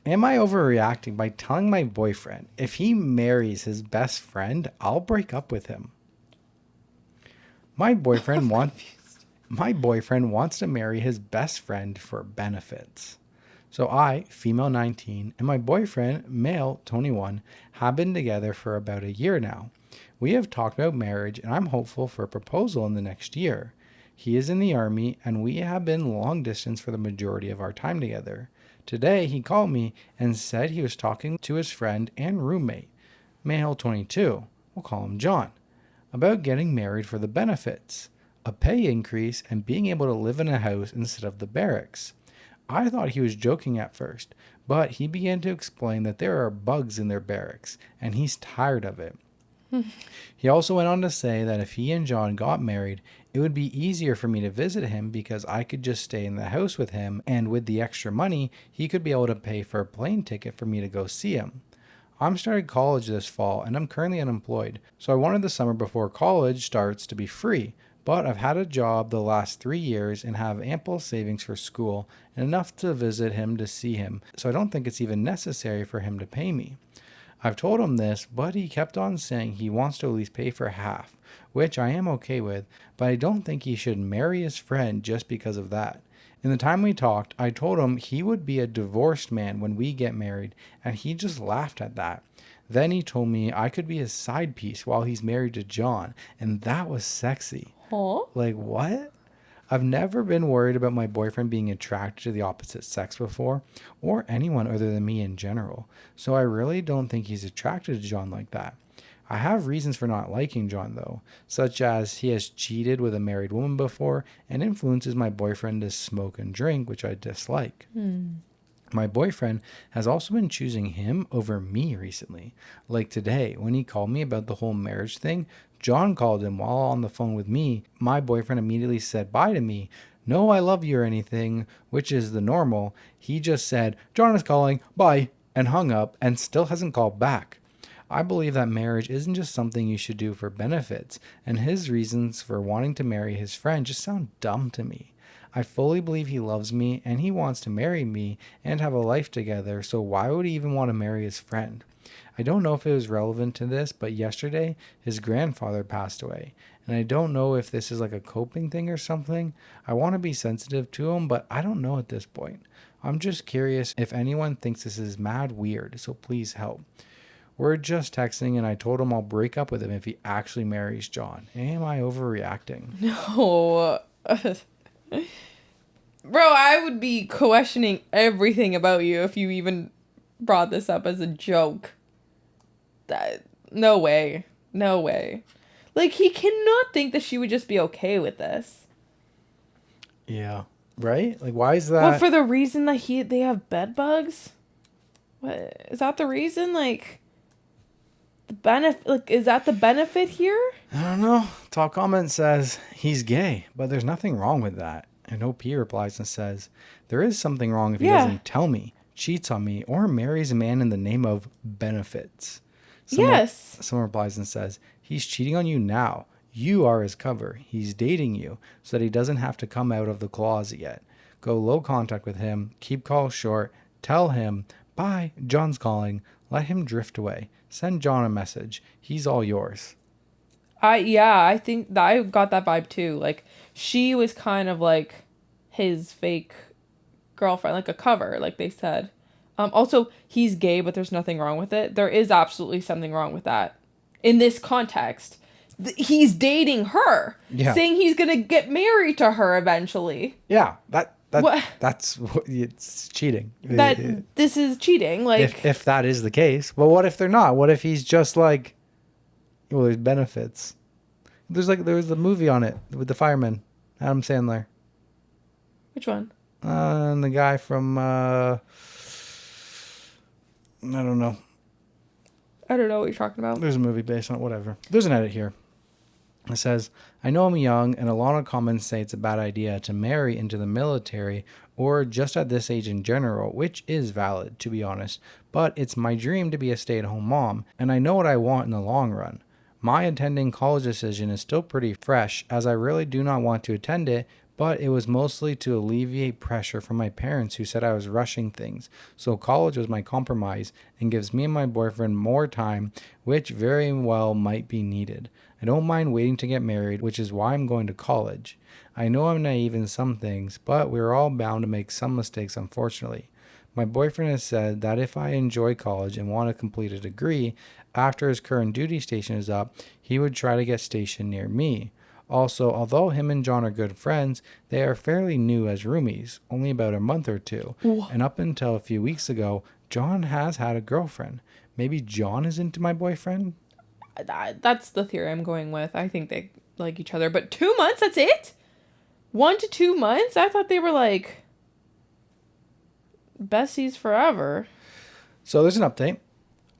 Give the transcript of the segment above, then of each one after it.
Am I overreacting by telling my boyfriend if he marries his best friend, I'll break up with him? My boyfriend wants to marry his best friend for benefits. So I, female 19, and my boyfriend, male 21, have been together for about a year now. We have talked about marriage, and I'm hopeful for a proposal in the next year. He is in the army, and we have been long distance for the majority of our time together. Today, he called me and said he was talking to his friend and roommate, male 22, we'll call him John, about getting married for the benefits, a pay increase, and being able to live in a house instead of the barracks. I thought he was joking at first, but he began to explain that there are bugs in their barracks, and he's tired of it. He also went on to say that if he and John got married, it would be easier for me to visit him because I could just stay in the house with him, and with the extra money, he could be able to pay for a plane ticket for me to go see him. I'm starting college this fall, and I'm currently unemployed, so I wanted the summer before college starts to be free, but I've had a job the last 3 years and have ample savings for school and enough to visit him to see him, so I don't think it's even necessary for him to pay me. I've told him this, but he kept on saying he wants to at least pay for half, which I am okay with, but I don't think he should marry his friend just because of that. In the time we talked, I told him he would be a divorced man when we get married, and he just laughed at that. Then he told me I could be his side piece while he's married to John, and that was sexy. Huh? Like, what? I've never been worried about my boyfriend being attracted to the opposite sex before, or anyone other than me in general, so I really don't think he's attracted to John like that. I have reasons for not liking John, though, such as he has cheated with a married woman before and influences my boyfriend to smoke and drink, which I dislike. My boyfriend has also been choosing him over me recently. Like today, when he called me about the whole marriage thing, John called him while on the phone with me. My boyfriend immediately said bye to me. No, I love you or anything, which is the normal. He just said, John is calling, bye, and hung up and still hasn't called back. I believe that marriage isn't just something you should do for benefits, and his reasons for wanting to marry his friend just sound dumb to me. I fully believe he loves me and he wants to marry me and have a life together, so why would he even want to marry his friend? I don't know if it was relevant to this, but yesterday his grandfather passed away, and I don't know if this is like a coping thing or something. I want to be sensitive to him, but I don't know at this point. I'm just curious if anyone thinks this is mad weird, so please help. We're just texting, and I told him I'll break up with him if he actually marries John. Am I overreacting? No. Bro, I would be questioning everything about you if you even brought this up as a joke. No way. No way. Like, he cannot think that she would just be okay with this. Yeah. Right? Like, why is that? Well, for the reason that they have bed bugs? What? Is that the reason? Like, the benefit? Like, is that the benefit here? I don't know. Top comment says he's gay, but there's nothing wrong with that. And OP replies and says, there is something wrong if he doesn't tell me, cheats on me, or marries a man in the name of benefits. Someone replies and says, he's cheating on you now. You are his cover. He's dating you so that he doesn't have to come out of the closet yet. Go low contact with him. Keep calls short. Tell him, bye, John's calling. Let him drift away. Send John a message. He's all yours. I think that I got that vibe too. Like, she was kind of like his fake girlfriend, like a cover, like they said. Also, he's gay, but there's nothing wrong with it. There is absolutely something wrong with that. In this context, he's dating her, saying he's going to get married to her eventually. Yeah, that's it's cheating. This is cheating. Like, if that is the case. But what if they're not? What if he's just like, well, there's benefits. There's the movie on it with the fireman, Adam Sandler. Which one? And the guy from I don't know. I don't know what you're talking about. There's a movie based on it, whatever. There's an edit here. It says, I know I'm young, and a lot of comments say it's a bad idea to marry into the military or just at this age in general, which is valid, to be honest. But it's my dream to be a stay-at-home mom, and I know what I want in the long run. My attending college decision is still pretty fresh, as I really do not want to attend it, but it was mostly to alleviate pressure from my parents who said I was rushing things. So college was my compromise and gives me and my boyfriend more time, which very well might be needed. I don't mind waiting to get married, which is why I'm going to college. I know I'm naive in some things, but we're all bound to make some mistakes, unfortunately. My boyfriend has said that if I enjoy college and want to complete a degree, after his current duty station is up, he would try to get stationed near me. Also, although him and John are good friends, they are fairly new as roomies, only about a month or two. And up until a few weeks ago, John has had a girlfriend. Maybe John is into my boyfriend? That's the theory I'm going with. I think they like each other. But 2 months, that's it? 1 to 2 months? I thought they were like besties forever. So there's an update.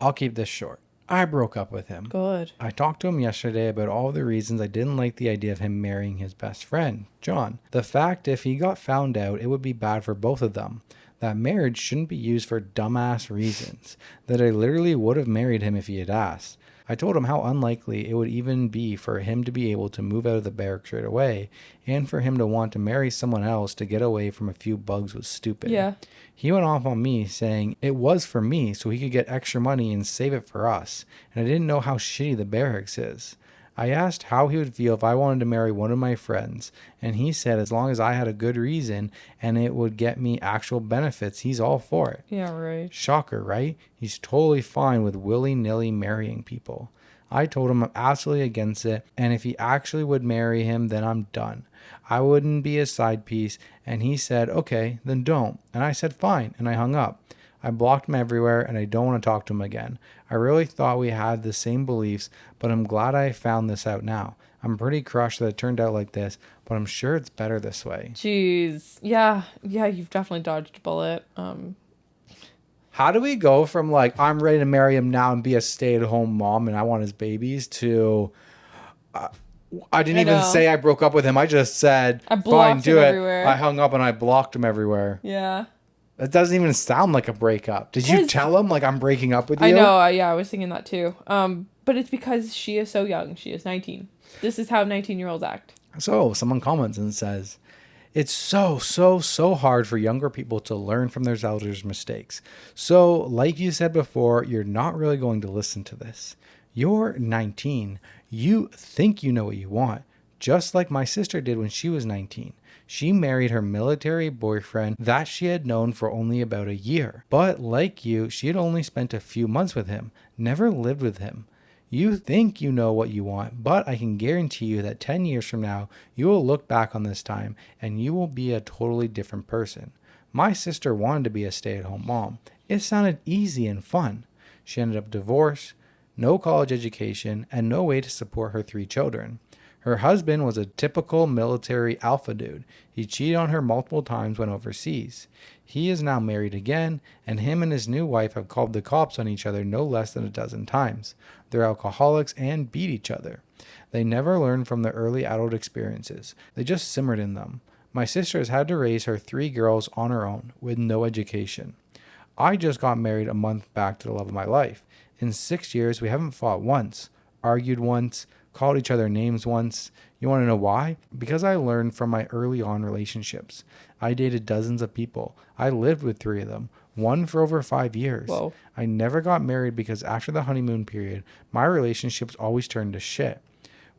I'll keep this short. I broke up with him. Good. I talked to him yesterday about all the reasons I didn't like the idea of him marrying his best friend, John. The fact if he got found out, it would be bad for both of them. That marriage shouldn't be used for dumbass reasons. That I literally would have married him if he had asked. I told him how unlikely it would even be for him to be able to move out of the barracks right away, and for him to want to marry someone else to get away from a few bugs was stupid. Yeah. He went off on me saying it was for me so he could get extra money and save it for us, and I didn't know how shitty the barracks is. I asked how he would feel if I wanted to marry one of my friends, and he said as long as I had a good reason and it would get me actual benefits, he's all for it. Yeah, right. Shocker, right? He's totally fine with willy-nilly marrying people. I told him I'm absolutely against it, and if he actually would marry him, then I'm done. I wouldn't be a side piece, and he said, okay, then don't. And I said, fine, and I hung up. I blocked him everywhere, and I don't want to talk to him again. I really thought we had the same beliefs, but I'm glad I found this out now. I'm pretty crushed that it turned out like this, but I'm sure it's better this way. Jeez. Yeah, you've definitely dodged a bullet. How do we go from like, I'm ready to marry him now and be a stay-at-home mom and I want his babies to... I didn't even say I broke up with him. I just said, fine, do it. Everywhere. I hung up and I blocked him everywhere. Yeah. That doesn't even sound like a breakup. Did you tell him like I'm breaking up with you? I know. Yeah, I was thinking that too. But it's because she is so young. She is 19. This is how 19-year-olds act. So someone comments and says, it's so hard for younger people to learn from their elders' mistakes. So like you said before, you're not really going to listen to this. You're 19. You think you know what you want, just like my sister did when she was 19. She married her military boyfriend that she had known for only about a year. But like you, she had only spent a few months with him, never lived with him. You think you know what you want, but I can guarantee you that 10 years from now, you will look back on this time and you will be a totally different person. My sister wanted to be a stay-at-home mom. It sounded easy and fun. She ended up divorced, no college education, and no way to support her 3 children. Her husband was a typical military alpha dude. He cheated on her multiple times when overseas. He is now married again, and him and his new wife have called the cops on each other no less than a dozen times. They're alcoholics and beat each other. They never learned from their early adult experiences. They just simmered in them. My sister has had to raise her 3 girls on her own with no education. I just got married a month back to the love of my life. In 6 years, we haven't fought once, argued once, called each other names once. You want to know why? Because I learned from my early on relationships. I dated dozens of people. I lived with 3 of them, one for over 5 years. Whoa. I never got married because after the honeymoon period, my relationships always turned to shit.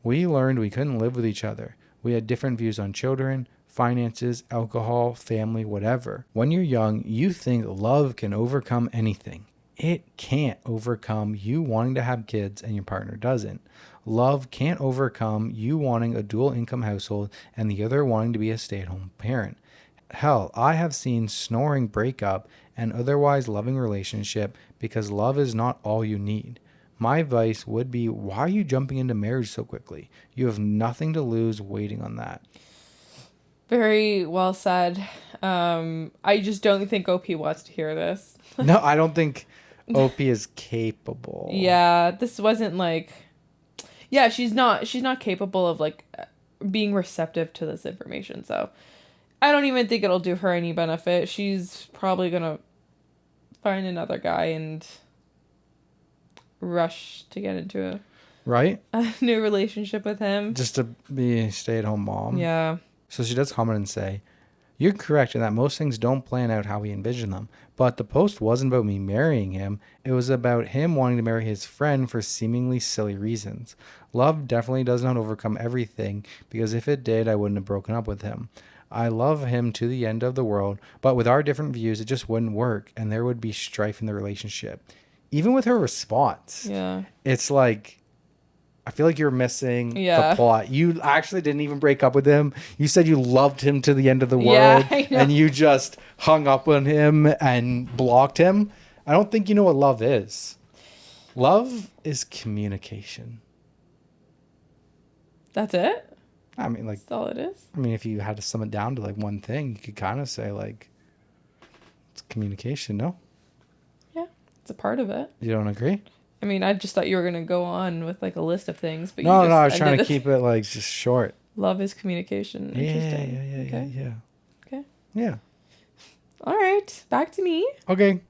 We learned we couldn't live with each other. We had different views on children, finances, alcohol, family, whatever. When you're young, you think love can overcome anything. It can't overcome you wanting to have kids and your partner doesn't. Love can't overcome you wanting a dual income household and the other wanting to be a stay-at-home parent. Hell, I have seen snoring break up and otherwise loving relationship because love is not all you need. My advice would be, why are you jumping into marriage so quickly? You have nothing to lose waiting on that. Very well said. I just don't think OP wants to hear this. No, I don't think OP is capable. Yeah, this wasn't like... Yeah, she's not capable of like being receptive to this information. So I don't even think it'll do her any benefit. She's probably going to find another guy and rush to get into a new relationship with him. Just to be a stay-at-home mom. Yeah. So she does comment and say, "You're correct in that most things don't plan out how we envision them. But the post wasn't about me marrying him. It was about him wanting to marry his friend for seemingly silly reasons. Love definitely does not overcome everything, because if it did, I wouldn't have broken up with him. I love him to the end of the world, but with our different views, it just wouldn't work, and there would be strife in the relationship." Even with her response, Yeah. it's like, I feel like you're missing the Yeah. plot. You actually didn't even break up with him. You said you loved him to the end of the Yeah, world, I know. and you just hung up on him and blocked him. I don't think you know what love is. Love is communication. That's it? I mean, like, That's all it is? if you had to sum it down to like one thing, you could kind of say like, it's communication. No, Yeah. It's a part of it. you don't agree? I mean, I just thought you were going to go on with like a list of things, but No, you no, I was just trying to ended keep it like just short. Love is communication. Yeah, Interesting. yeah, Okay. yeah. Okay. Yeah. All right. Back to me. Okay.